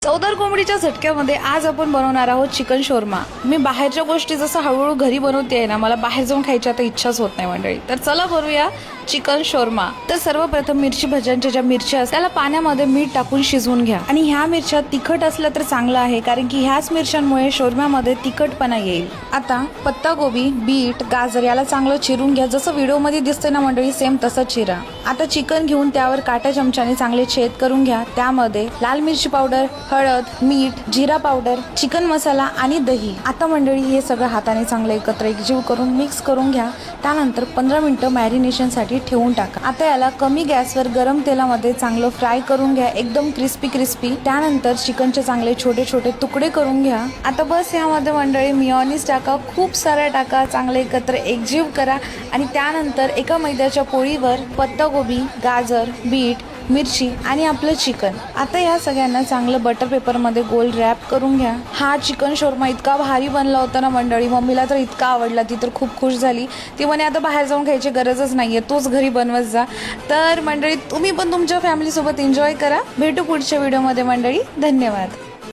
चवदार कोंबडीच्या झटक्यामध्ये आज आपण बनवणार आहोत चिकन शोरमा। मी बाहेरच्या गोष्टी जसं हळूहळू घरी बनवते आहे ना, मला बाहेर जाऊन खायची आता इच्छाच होत नाही मंडळी। तर चला बनवूया चिकन शोरमा। तर सर्वप्रथम मिरची भज्यांच्या ज्या मिरच्या असतात त्याला पाण्यामध्ये मीठ टाकून शिजवून घ्या। आणि ह्या मिरच्या तिखट असल्या तर चांगलं आहे, कारण की ह्याच मिरच्यांमुळे शोरम्यामध्ये तिखटपणा येईल। आता पत्ता गोबी, बीट, गाजर याला चांगलं चिरून घ्या। जसं व्हिडिओमध्ये दिसतंय ना मंडळी, सेम तसं चिरा। आता चिकन घेऊन त्यावर काट्या चमच्याने चांगले छेद करून घ्या। त्यामध्ये लाल मिरची पावडर, हळद, मीठ, जिरा पावडर, चिकन मसाला आणि दही। आता मंडळी हे सगळं हाताने चांगलं एकत्र एकजीव करून मिक्स करून घ्या। त्यानंतर 15 मिनिटं मॅरिनेशन साठी ठेवून टाका। आता याला कमी गॅसवर गरम तेलामध्ये चांगलं फ्राय करून घ्या, एकदम क्रिस्पी। त्यानंतर चिकनचे चांगले छोटे छोटे तुकडे करून घ्या। आता बस यामध्ये मंडळी मेयोनीज टाका, खूप साऱ्या टाका, चांगले एकत्र एकजीव करा। आणि त्यानंतर एका मैद्याच्या पोळीवर पत्तागोबी, गाजर, बीट, मिरची आणि आपलं चिकन। आता या सगळ्यांना चांगलं बटर पेपर मध्ये गोल रॅप करून घ्या। हा चिकन शोरमा इतका भारी बनला होता ना मंडळी, मम्मीला तर इतका आवडला, ती तर खूप खुश झाली। ती म्हणे आता बाहेर जाऊन खायची गरजच नाहीये, तोच घरी बनवत जा। तर मंडळी तुम्ही पण तुमच्या फॅमिली सोबत एन्जॉय करा। भेटू पुढच्या व्हिडिओ मध्ये मंडळी, धन्यवाद।